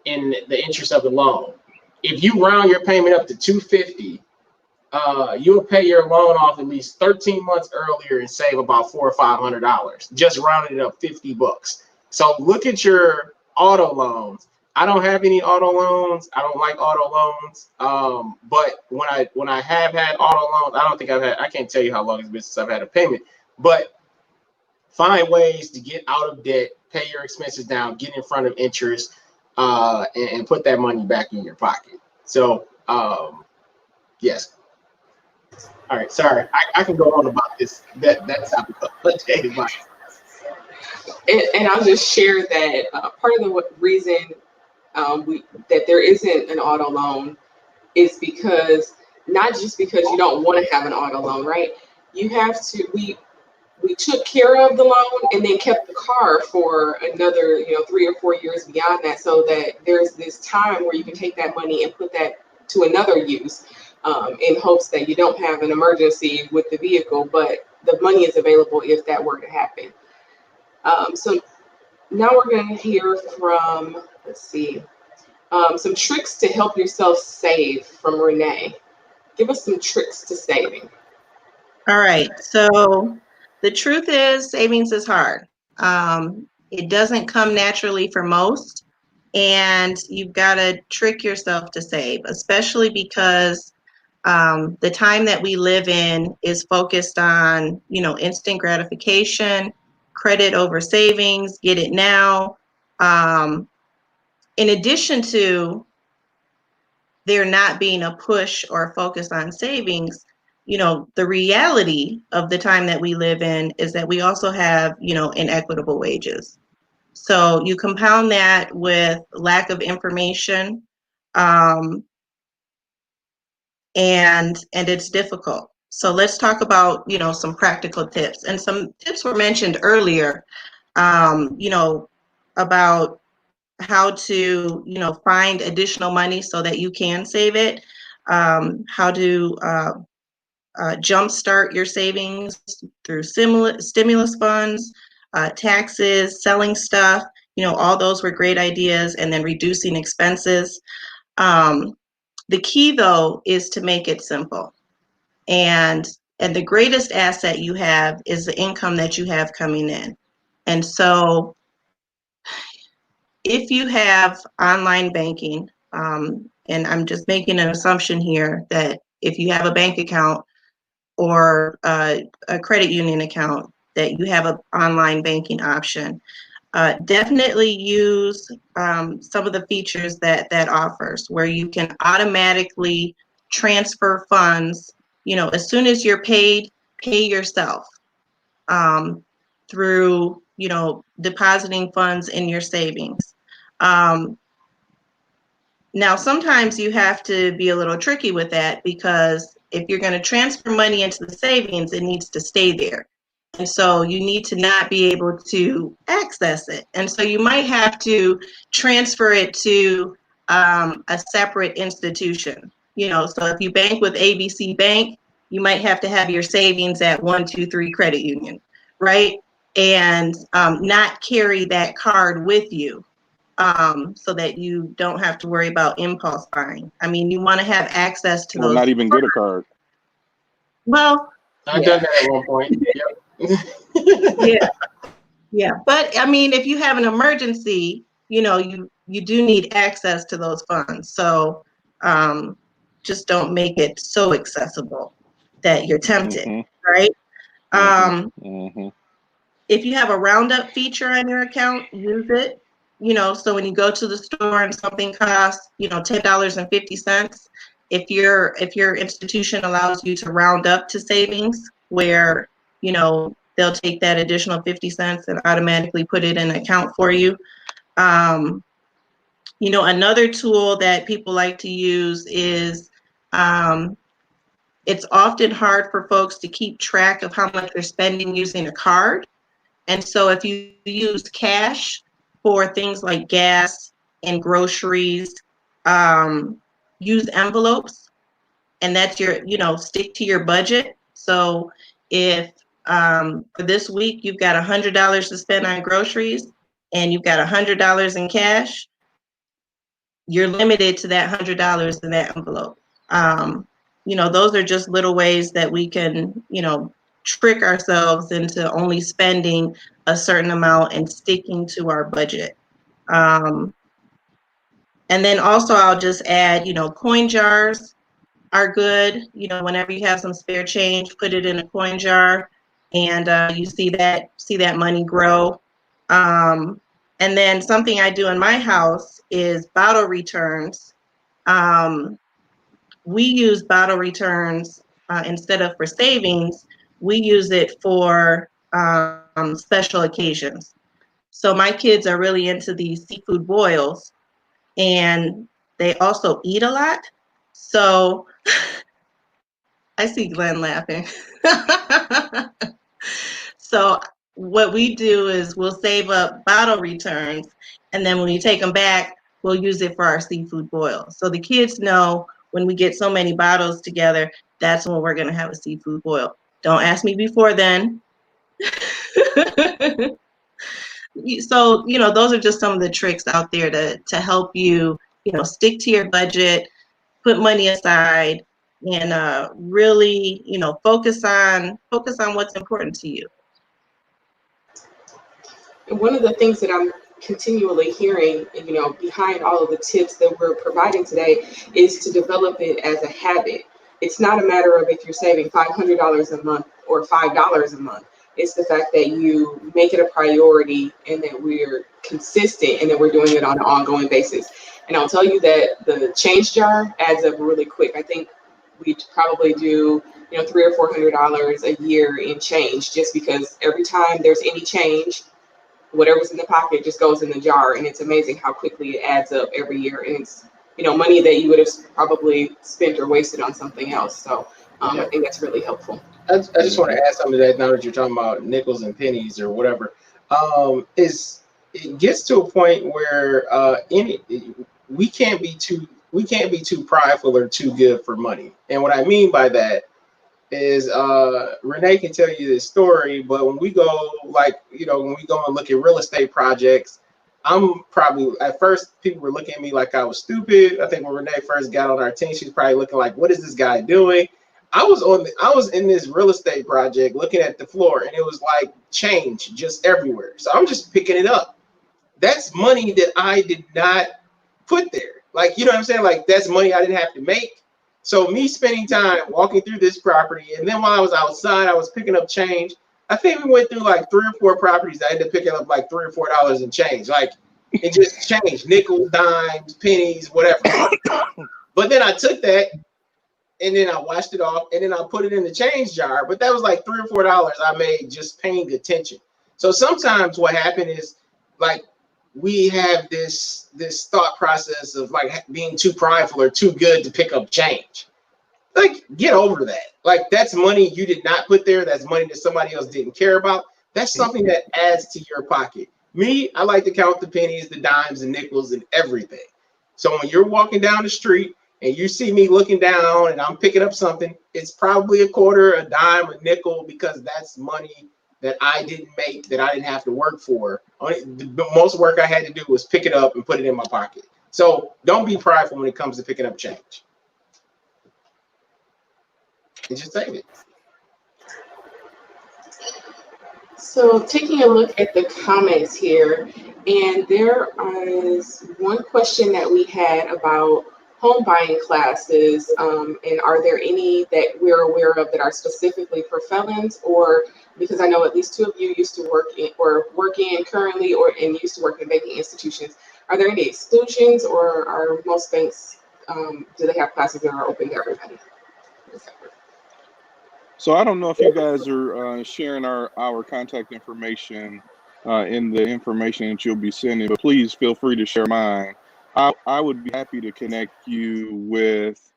in the interest of the loan. If you round your payment up to $250, you'll pay your loan off at least 13 months earlier and save about $400 or $500. Just rounding it up $50. So look at your auto loans. I don't have any auto loans. I don't like auto loans. But when I have had auto loans, I can't tell you how long it's been since I've had a payment. But find ways to get out of debt, pay your expenses down, get in front of interest, and put that money back in your pocket. So yes. All right, sorry. I can go on about this that topic of advice. And I'll just share that part of the reason that there isn't an auto loan is because not just because you don't want to have an auto loan, right? You have to. We took care of the loan and then kept the car for another 3 or 4 years beyond that, so that there's this time where you can take that money and put that to another use, in hopes that you don't have an emergency with the vehicle, but the money is available if that were to happen. So now we're going to hear from, let's see, some tricks to help yourself save from Renee. Give us some tricks to saving. All right. So the truth is, savings is hard. It doesn't come naturally for most, and you've got to trick yourself to save, especially because the time that we live in is focused on, instant gratification, credit over savings, get it now. In addition to there not being a push or focus on savings, the reality of the time that we live in is that we also have, inequitable wages. So you compound that with lack of information, and it's difficult. So let's talk about, some practical tips. And some tips were mentioned earlier, about how to, find additional money so that you can save it, how to jumpstart your savings through stimulus funds, taxes, selling stuff. All those were great ideas, and then reducing expenses. The key, though, is to make it simple. And the greatest asset you have is the income that you have coming in. And so if you have online banking, and I'm just making an assumption here that if you have a bank account or a credit union account, that you have an online banking option, definitely use some of the features that offers, where you can automatically transfer funds. As soon as you're paid, pay yourself, through depositing funds in your savings. Now, sometimes you have to be a little tricky with that, because if you're going to transfer money into the savings, it needs to stay there. And so you need to not be able to access it. And so you might have to transfer it to a separate institution. So if you bank with ABC Bank, you might have to have your savings at 123 Credit Union, right? And not carry that card with you, so that you don't have to worry about impulse buying. I mean, you want to have access to Or those. not even get a card. Well, I've done that at one point. Yep. yeah. But I mean, if you have an emergency, you do need access to those funds. So just don't make it so accessible that you're tempted, right? If you have a roundup feature on your account, use it. So when you go to the store and something costs, $10.50, if your institution allows you to round up to savings, where they'll take that additional 50 cents and automatically put it in an account for you. Another tool that people like to use is, it's often hard for folks to keep track of how much they're spending using a card. And so if you use cash for things like gas and groceries, use envelopes. and that's your, stick to your budget. So if for this week you've got $100 to spend on groceries and you've got $100 in cash, you're limited to that $100 in that envelope. Those are just little ways that we can, trick ourselves into only spending a certain amount and sticking to our budget. And then also I'll just add, coin jars are good. Whenever you have some spare change, put it in a coin jar, and you see that money grow. And then something I do in my house is bottle returns. We use bottle returns instead of for savings. We use it for special occasions. So my kids are really into these seafood boils, and they also eat a lot. So I see Glenn laughing. So what we do is we'll save up bottle returns, and then when we take them back, we'll use it for our seafood boil. So the kids know when we get so many bottles together, that's when we're going to have a seafood boil. Don't ask me before then. So, those are just some of the tricks out there to help you, stick to your budget, put money aside, and really, focus on what's important to you. And one of the things that I'm continually hearing, behind all of the tips that we're providing today is to develop it as a habit. It's not a matter of if you're saving $500 a month or $5 a month. It's the fact that you make it a priority and that we're consistent and that we're doing it on an ongoing basis. And I'll tell you that the change jar adds up really quick. I think we probably do, $300 or $400 a year in change, just because every time there's any change, whatever's in the pocket just goes in the jar, and it's amazing how quickly it adds up every year. And it's money that you would have probably spent or wasted on something else. So I think that's really helpful. I just want to add something to that now that you're talking about nickels and pennies or whatever. Is it gets to a point where we can't be too prideful or too good for money. And what I mean by that is Renee can tell you this story, but when we go and look at real estate projects, I'm probably, at first people were looking at me like I was stupid. I think when Renee first got on our team, she was probably looking like, what is this guy doing? I was in this real estate project looking at the floor, and it was like change just everywhere. So I'm just picking it up. That's money that I did not put there. Like, you know what I'm saying? Like, that's money I didn't have to make. So me spending time walking through this property, and then while I was outside, I was picking up change. I think we went through like 3 or 4 properties. I ended up picking up like $3 or $4 in change. Like, it just changed, nickels, dimes, pennies, whatever. But then I took that, and then I washed it off, and then I put it in the change jar. But that was like $3 or $4 I made just paying attention. So sometimes what happened is, like, we have this thought process of like being too prideful or too good to pick up change. Like, get over that. Like, that's money you did not put there. That's money that somebody else didn't care about. That's something that adds to your pocket. Me, I like to count the pennies, the dimes, the nickels, and everything. So when you're walking down the street and you see me looking down and I'm picking up something, it's probably a quarter, a dime, a nickel, because that's money that I didn't make, that I didn't have to work for. The most work I had to do was pick it up and put it in my pocket. So don't be prideful when it comes to picking up change. And just save it. So taking a look at the comments here, and there is one question that we had about home buying classes, and are there any that we're aware of that are specifically for felons, or because I know at least 2 of you used to work in currently and used to work in banking institutions. Are there any exclusions, or are most banks, do they have classes that are open to everybody? So I don't know if you guys are sharing our contact information in the information that you'll be sending, but please feel free to share mine. I would be happy to connect you with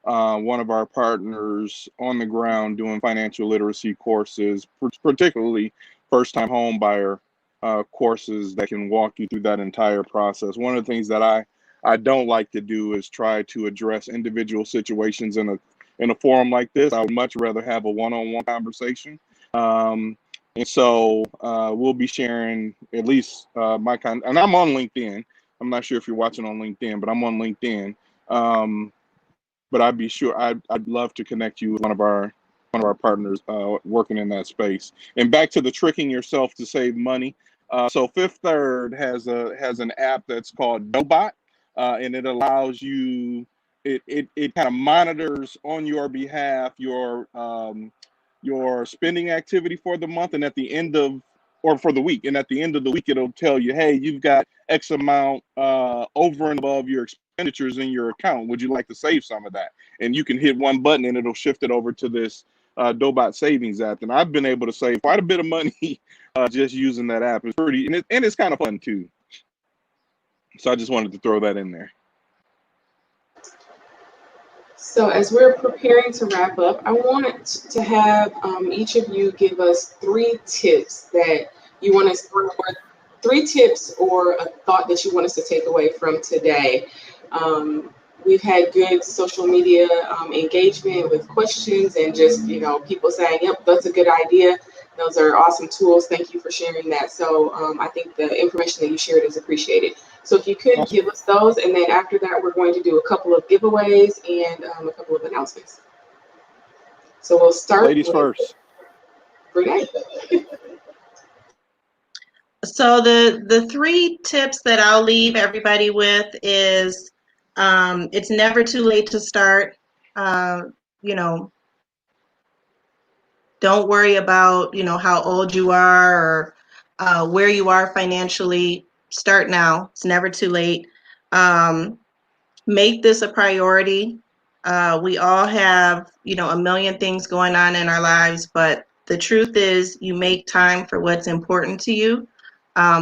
one of our partners on the ground doing financial literacy courses, particularly first-time home buyer courses that can walk you through that entire process. One of the things that I don't like to do is try to address individual situations in in a forum like this. I would much rather have a one-on-one conversation. And so we'll be sharing at least my kind, and I'm on LinkedIn. I'm not sure if you're watching on LinkedIn, but I'm on LinkedIn. But I'd love to connect you with one of our partners working in that space. And back to the tricking yourself to save money. So Fifth Third has an app that's called Dobot, and it allows you. It kind of monitors on your behalf your spending activity for the month, and at the end of or for the week, and at the end of the week, it'll tell you, hey, you've got X amount over and above your expenditures in your account. Would you like to save some of that? And you can hit one button, and it'll shift it over to this Dobot savings app. And I've been able to save quite a bit of money just using that app. It's pretty, and it's kind of fun too. So I just wanted to throw that in there. So as we're preparing to wrap up, I want to have each of you give us 3 tips that you want us, or 3 tips or a thought that you want us to take away from today. We've had good social media engagement with questions and just, people saying, yep, that's a good idea. Those are awesome tools. Thank you for sharing that. So I think the information that you shared is appreciated. So if you could Awesome. give us those, and then after that, we're going to do a couple of giveaways and a couple of announcements. So we'll start. Ladies first. Renee. So the 3 tips that I'll leave everybody with is it's never too late to start. Don't worry about, how old you are or where you are financially. Start now. It's never too late. Make this a priority. We all have, a million things going on in our lives, but the truth is you make time for what's important to you.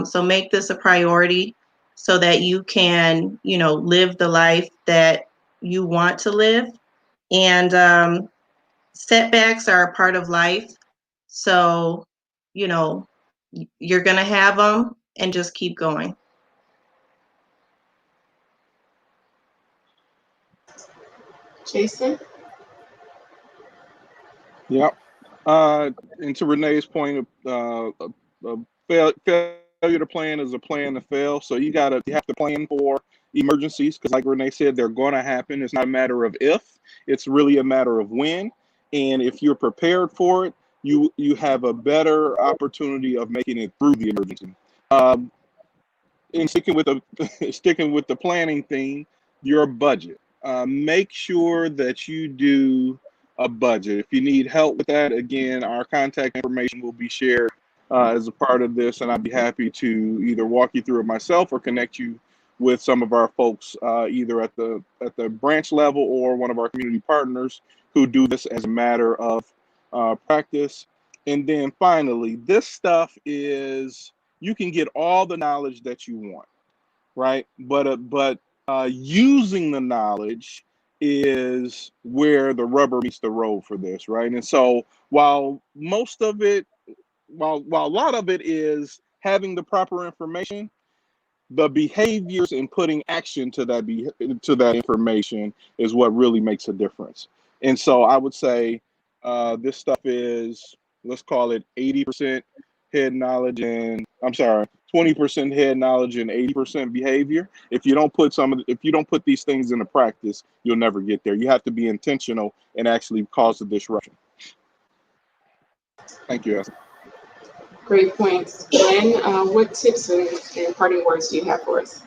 So make this a priority so that you can, live the life that you want to live. And setbacks are a part of life. So, you're going to have them, and just keep going. Jason. Yep. And to Renee's point, failure to plan is a plan to fail. So you have to plan for emergencies, because like Renee said, they're going to happen. It's not a matter of if, it's really a matter of when. And if you're prepared for it, you have a better opportunity of making it through the emergency. And sticking with the planning theme, your budget. Make sure that you do a budget. If you need help with that, again, our contact information will be shared as a part of this, and I'd be happy to either walk you through it myself or connect you with some of our folks, either at the branch level or one of our community partners who do this as a matter of practice. And then finally, this stuff is, you can get all the knowledge that you want, right? But using the knowledge is where the rubber meets the road for this, right? And so while a lot of it is having the proper information, the behaviors and putting action to that information is what really makes a difference. And so I would say this stuff is, let's call it 80% head knowledge, and 20% head knowledge and 80% behavior. If you don't put these things into practice, you'll never get there. You have to be intentional and actually cause the disruption. Thank you, Esther. Great points. Glenn, what tips and parting words do you have for us?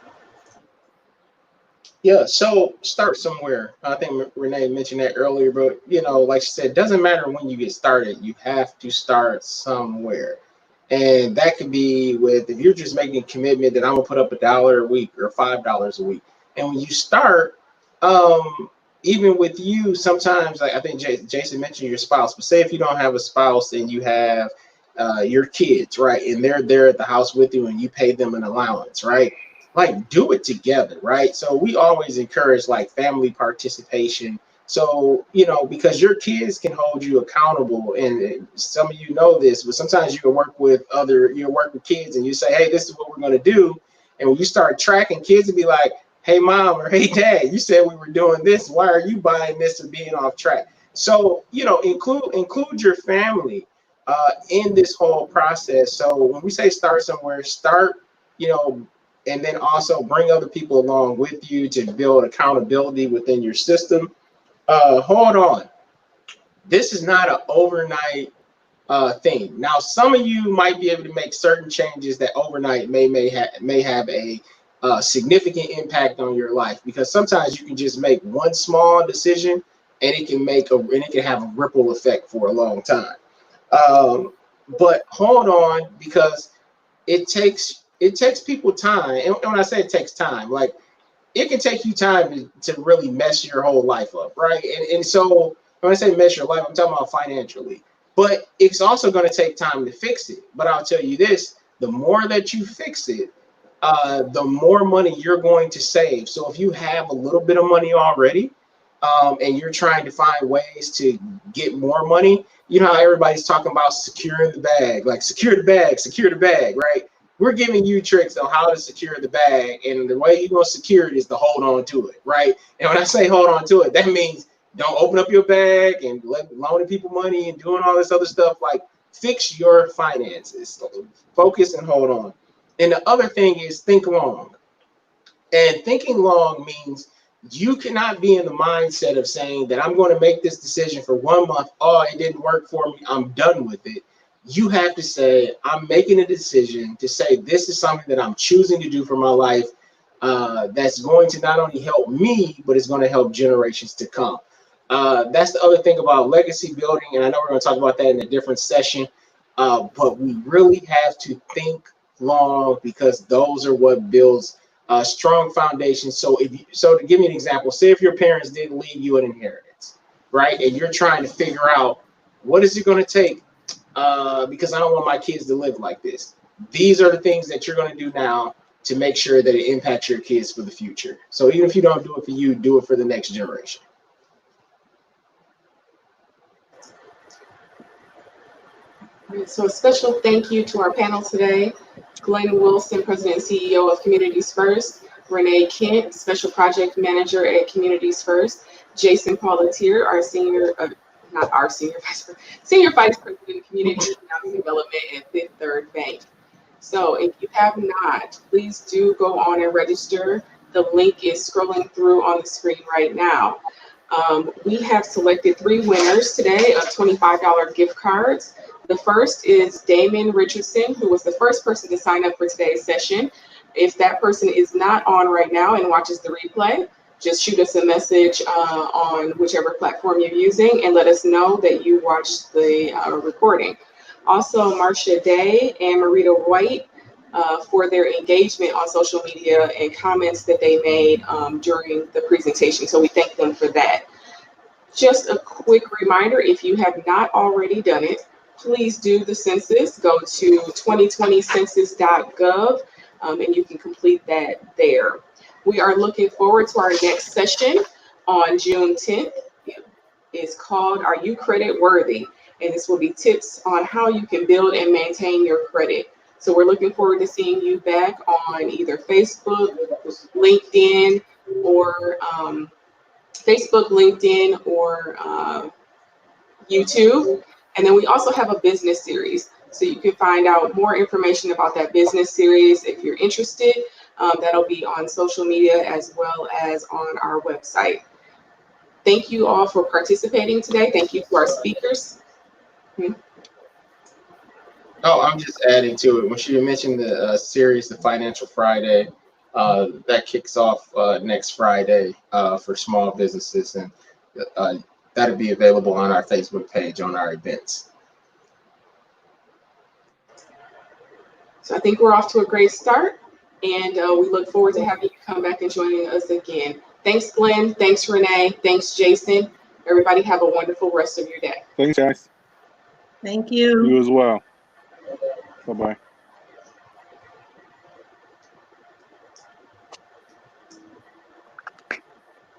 Yeah, so start somewhere. I think Renee mentioned that earlier, but like she said, it doesn't matter when you get started. You have to start somewhere. And that could be with, if you're just making a commitment that I'm gonna put up $1 a week or $5 a week. And when you start, even with you, sometimes, like I think Jason mentioned your spouse, but say if you don't have a spouse and you have your kids, right? And they're there at the house with you and you pay them an allowance, right? Like, do it together, right? So we always encourage like family participation. So, because your kids can hold you accountable, and some of you know this, but sometimes you work with kids and you say, hey, this is what we're going to do. And when you start tracking, kids will be like, hey, mom, or hey, dad, you said we were doing this. Why are you buying this or being off track? So, you know, include your family in this whole process. So when we say start somewhere, start, you know, and then also bring other people along with you to build accountability within your system. Hold on. This is not an overnight thing. Now, some of you might be able to make certain changes that overnight may have a significant impact on your life, because sometimes you can just make one small decision and it can have a ripple effect for a long time. But hold on, because it takes people time, and when I say it takes time, like it can take you time to really mess your whole life up, right? And so when I say mess your life, I'm talking about financially. But it's also going to take time to fix it. But I'll tell you this, the more that you fix it, the more money you're going to save. So if you have a little bit of money already, and you're trying to find ways to get more money, you know how everybody's talking about securing the bag, like secure the bag, right? We're giving you tricks on how to secure the bag, and the way you're gonna secure it is to hold on to it, right? And when I say hold on to it, that means don't open up your bag and loaning people money and doing all this other stuff. Like, fix your finances, so focus and hold on. And the other thing is think long. And thinking long means you cannot be in the mindset of saying that I'm going to make this decision for 1 month. Oh, it didn't work for me, I'm done with it. You have to say, I'm making a decision to say this is something that I'm choosing to do for my life, that's going to not only help me, but it's going to help generations to come. That's the other thing about legacy building. And I know we're going to talk about that in a different session. But we really have to think long, because those are what builds a strong foundation. So so to give me an example, say if your parents didn't leave you an inheritance, right? And you're trying to figure out what is it going to take, because I don't want my kids to live like this. These are the things that you're going to do now to make sure that it impacts your kids for the future. So even if you don't do it for you, do it for the next generation. So a special thank you to our panel today: Glenn Wilson, President and CEO of Communities First; Renee Kent, Special Project Manager at Communities First; Jason Paulatier, our Senior Vice President of Community Economic Development at Fifth Third Bank. So if you have not, please do go on and register. The link is scrolling through on the screen right now. We have selected 3 winners today of $25 gift cards. The first is Damon Richardson, who was the first person to sign up for today's session. If that person is not on right now and watches the replay, just shoot us a message on whichever platform you're using and let us know that you watched the recording. Also, Marcia Day and Marita White, for their engagement on social media and comments that they made during the presentation. So we thank them for that. Just a quick reminder, if you have not already done it, please do the census. Go to 2020census.gov, and you can complete that there. We are looking forward to our next session on June 10th. It's called Are You Credit Worthy? And this will be tips on how you can build and maintain your credit. So we're looking forward to seeing you back on either Facebook, LinkedIn, or YouTube. And then we also have a business series. So you can find out more information about that business series if you're interested. That'll be on social media as well as on our website. Thank you all for participating today. Thank you to our speakers. Oh, I'm just adding to it. When she mentioned the series, the Financial Friday, that kicks off next Friday for small businesses, and that'll be available on our Facebook page on our events. So I think we're off to a great start, and we look forward to having you come back and joining us again. Thanks, Glenn. Thanks, Renee. Thanks, Jason. Everybody have a wonderful rest of your day. Thanks, guys. Thank you. You as well. Bye-bye.